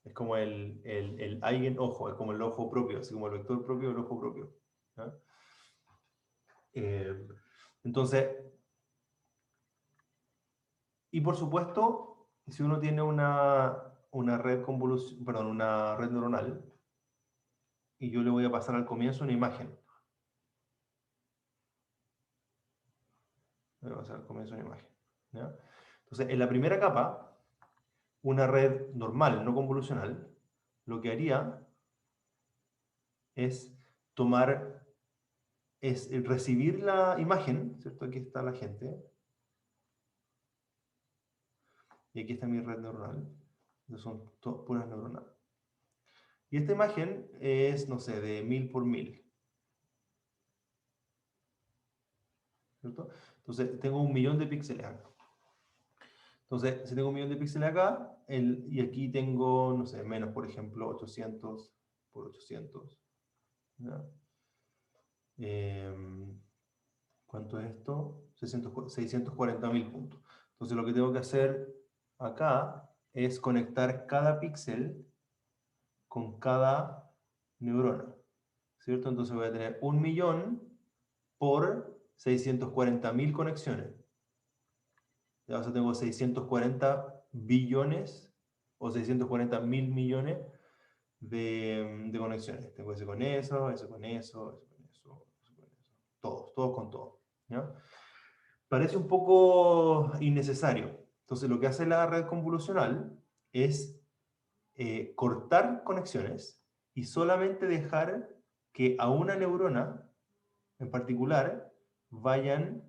Es como el eigen ojo, es como el ojo propio, así como el vector propio, el ojo propio. ¿Ya? Entonces, y por supuesto, si uno tiene una red perdón, una red neuronal, y yo le voy a pasar al comienzo una imagen. Le voy a pasar al comienzo una imagen. ¿Ya? Entonces, en la primera capa, una red normal, no convolucional, lo que haría es recibir la imagen, ¿cierto? Aquí está la gente, y aquí está mi red neuronal, son puras neuronas. Y esta imagen es, no sé, de 1000 por 1000. ¿Cierto? Entonces, tengo 1.000.000 de píxeles acá. Entonces, si tengo 1.000.000 de píxeles acá, y aquí tengo, no sé, menos, por ejemplo, 800 por 800. ¿Ya? ¿Cuánto es esto? 640.000 puntos. Entonces, lo que tengo que hacer acá es conectar cada píxel con cada neurona. ¿Cierto? Entonces voy a tener 1.000.000 por 640.000 conexiones. Ya, o sea, tengo 640 billones o 640.000 millones de conexiones. Tengo ese con eso, ese con eso, ese con eso, ese con eso. Todos con todo. ¿Ya? Parece un poco innecesario. Entonces, lo que hace la red convolucional es cortar conexiones y solamente dejar que a una neurona en particular vayan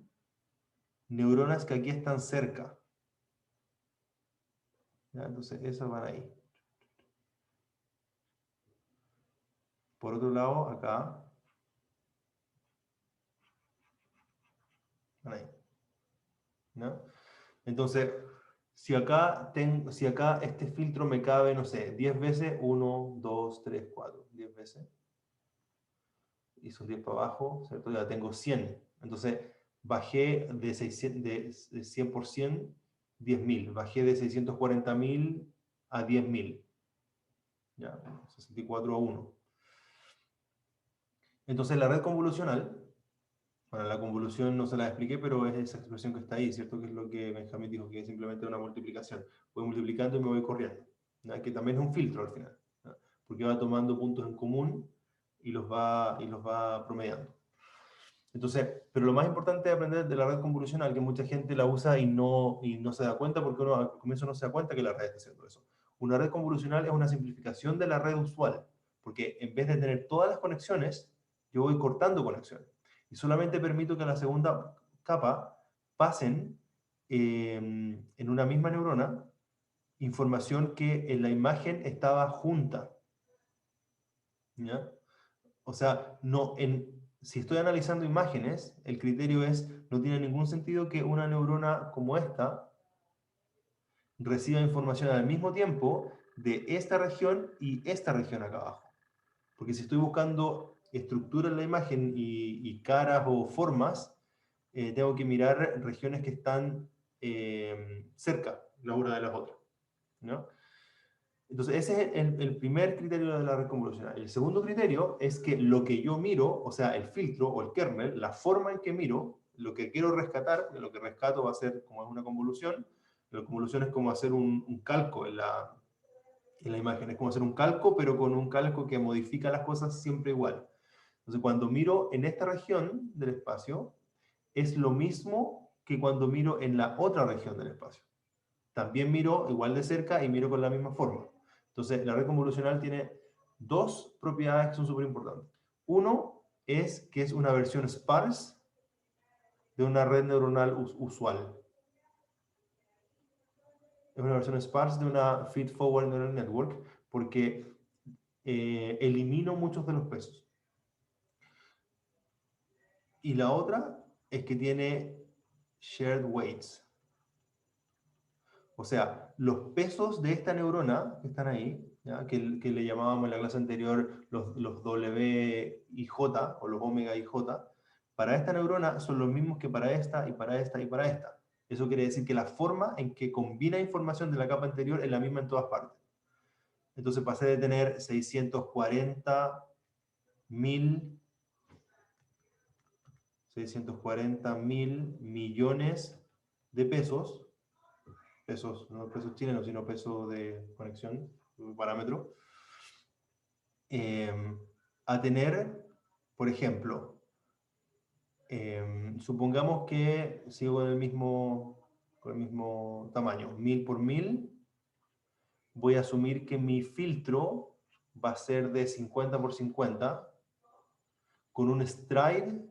neuronas que aquí están cerca. ¿Ya? Entonces, esas van ahí. Por otro lado, acá, van ahí. ¿No? Entonces, si acá este filtro me cabe, no sé, 10 veces, 1, 2, 3, 4, 10 veces, y son 10 para abajo, ¿cierto? Ya tengo 100. Entonces, bajé de 100 por 100, 10.000. Bajé de 640.000 a 10.000. Ya, 64 a 1. Entonces, la red convolucional, bueno, la convolución no se la expliqué, pero es esa expresión que está ahí, ¿cierto? Que es lo que Benjamín dijo, que es simplemente una multiplicación. Voy multiplicando y me voy corriendo. ¿Ya? Que también es un filtro al final, ¿ya? Porque va tomando puntos en común y los va promediando. Entonces, pero lo más importante de aprender de la red convolucional, que mucha gente la usa y no se da cuenta, porque uno al comienzo no se da cuenta que la red está haciendo eso. Una red convolucional es una simplificación de la red usual, porque en vez de tener todas las conexiones, yo voy cortando conexiones. Y solamente permito que a la segunda capa pasen en una misma neurona información que en la imagen estaba junta. ¿Ya? O sea, si estoy analizando imágenes, el criterio es, no tiene ningún sentido que una neurona como esta reciba información al mismo tiempo de esta región y esta región acá abajo. Porque si estoy buscando estructura en la imagen y caras o formas, tengo que mirar regiones que están cerca la una de las otras, ¿no? Entonces, ese es el primer criterio de la red convolucional. El segundo criterio es que lo que yo miro, o sea, el filtro o el kernel, la forma en que miro, lo que quiero rescatar, lo que rescato va a ser, como es una convolución, La convolución es como hacer un calco en la imagen. Es como hacer un calco, pero con un calco que modifica las cosas siempre igual. Entonces, cuando miro en esta región del espacio, es lo mismo que cuando miro en la otra región del espacio. También miro igual de cerca y miro con la misma forma. Entonces, la red convolucional tiene dos propiedades que son súper importantes. Uno es que es una versión sparse de una red neuronal usual. Es una versión sparse de una feed-forward neural network porque elimino muchos de los pesos. Y la otra es que tiene shared weights. O sea, los pesos de esta neurona que están ahí, ¿ya? Que le llamábamos en la clase anterior los W y J, o los omega y J, para esta neurona son los mismos que para esta, y para esta, y para esta. Eso quiere decir que la forma en que combina información de la capa anterior es la misma en todas partes. Entonces pasé de tener 640.000 millones de pesos, no pesos chilenos, sino pesos de conexión, un parámetro, a tener, por ejemplo, supongamos que sigo con el mismo tamaño, 1000 por 1000, voy a asumir que mi filtro va a ser de 50 por 50, con un stride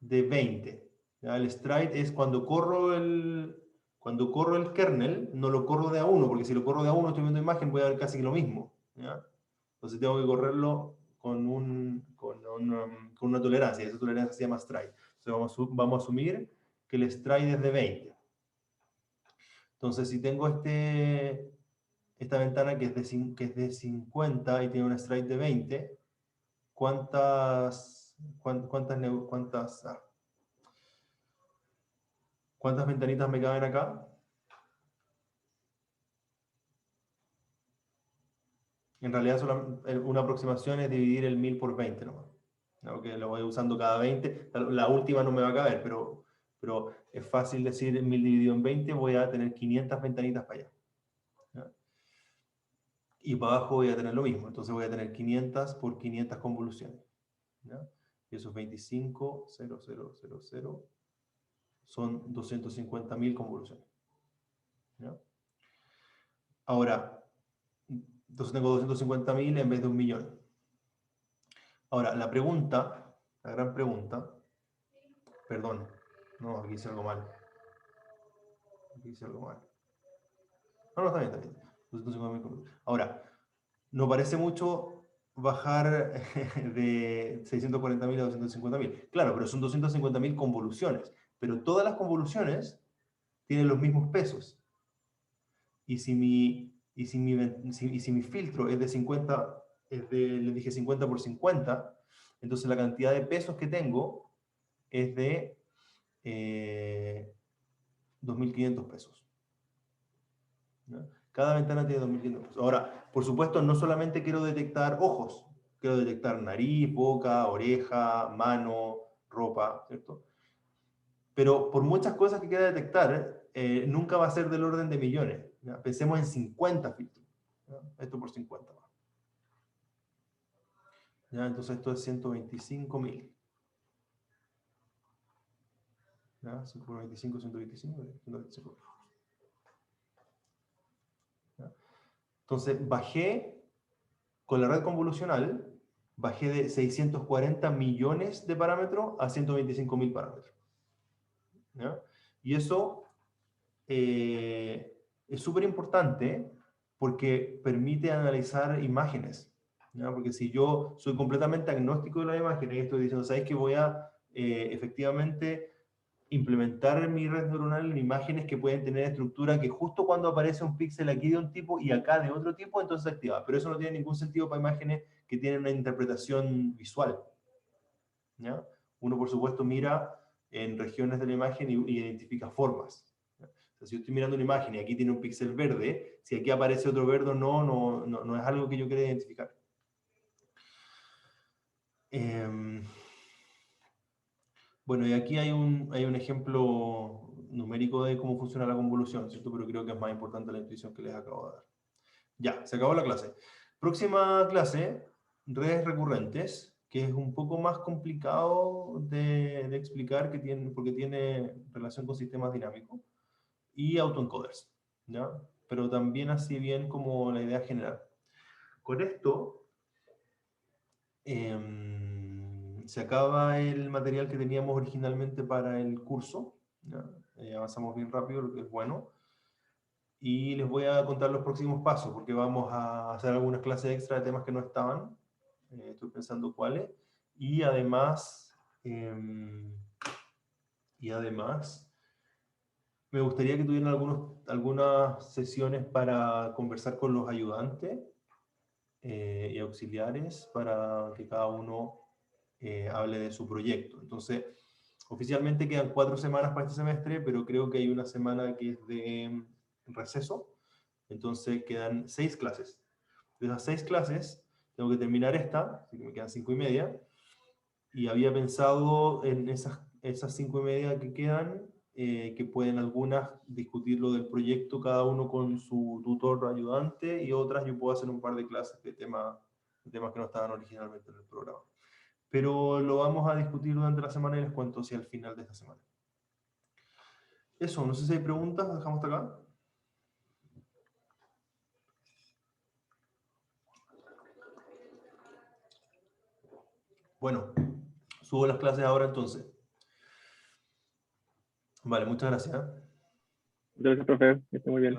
de 20. ¿Ya? El stride es cuando corro el kernel, no lo corro de a uno, porque si lo corro de a uno, estoy viendo imagen, voy a ver casi lo mismo. ¿Ya? Entonces tengo que correrlo con una tolerancia, y esa tolerancia se llama stride. Entonces vamos a asumir que el stride es de 20. Entonces si tengo esta ventana que es de 50 y tiene un stride de 20, ¿cuántas ventanitas me caben acá? En realidad una aproximación es dividir el 1000 por 20 nomás. Porque lo voy usando cada 20. La última no me va a caber, pero es fácil decir 1000 dividido en 20, voy a tener 500 ventanitas para allá. ¿Ya? Y para abajo voy a tener lo mismo. Entonces voy a tener 500 por 500 convoluciones. ¿Ya? Y esos 25,000 son 250.000 convoluciones. ¿Ya? Ahora, entonces tengo 250.000 en vez de 1.000.000. Ahora, la gran pregunta, perdón, no, aquí hice algo mal. No, está bien, está bien. 250.000. Ahora, no parece mucho bajar de 640.000 a 250.000. Claro, pero son 250.000 convoluciones. Pero todas las convoluciones tienen los mismos pesos. Y si mi filtro es de 50, les dije 50 por 50, entonces la cantidad de pesos que tengo es de 2.500 pesos. ¿No? Cada ventana tiene 2.500 pesos. Ahora, por supuesto, no solamente quiero detectar ojos, quiero detectar nariz, boca, oreja, mano, ropa, ¿cierto? Pero por muchas cosas que quiera detectar, nunca va a ser del orden de millones. ¿Ya? Pensemos en 50 filtros. ¿Ya? Esto por 50. ¿Ya? Entonces esto es 125.000. ¿Ya? 5 por 25, 125, 125. ¿Ya? Entonces bajé, con la red convolucional, bajé de 640 millones de parámetros a 125.000 parámetros. ¿Ya? Y eso es súper importante porque permite analizar imágenes. ¿Ya? Porque si yo soy completamente agnóstico de las imágenes y estoy diciendo, ¿sabes que voy a efectivamente implementar mi red neuronal en imágenes que pueden tener estructura que justo cuando aparece un píxel aquí de un tipo y acá de otro tipo, entonces se activa? Pero eso no tiene ningún sentido para imágenes que tienen una interpretación visual. ¿Ya? Uno, por supuesto, mira en regiones de la imagen y identifica formas. ¿Ya? O sea, si yo estoy mirando una imagen y aquí tiene un píxel verde, si aquí aparece otro verde, no es algo que yo quiera identificar. Bueno, y aquí hay un ejemplo numérico de cómo funciona la convolución, ¿cierto? Pero creo que es más importante la intuición que les acabo de dar. Ya, se acabó la clase. Próxima clase, redes recurrentes, que es un poco más complicado de explicar porque tiene relación con sistemas dinámicos, y autoencoders, ¿ya? Pero también así bien como la idea general. Con esto se acaba el material que teníamos originalmente para el curso, ¿ya? Avanzamos bien rápido, lo que es bueno. Y les voy a contar los próximos pasos, porque vamos a hacer algunas clases extra de temas que no estaban. Estoy pensando cuáles. Y además, me gustaría que tuvieran algunas sesiones para conversar con los ayudantes y auxiliares para que cada uno hable de su proyecto. Entonces, oficialmente quedan 4 semanas para este semestre, pero creo que hay una semana que es de receso. Entonces quedan 6 clases. De esas 6 clases, tengo que terminar esta, así que me quedan 5 y media. Y había pensado en esas 5 y media que quedan, que pueden algunas discutir lo del proyecto, cada uno con su tutor ayudante, y otras yo puedo hacer un par de clases de temas que no estaban originalmente en el programa. Pero lo vamos a discutir durante la semana y les cuento hacia el final de esta semana. Eso, no sé si hay preguntas, ¿lo dejamos hasta acá? Bueno, subo las clases ahora entonces. Vale, muchas gracias. Gracias, profe, que esté muy bien.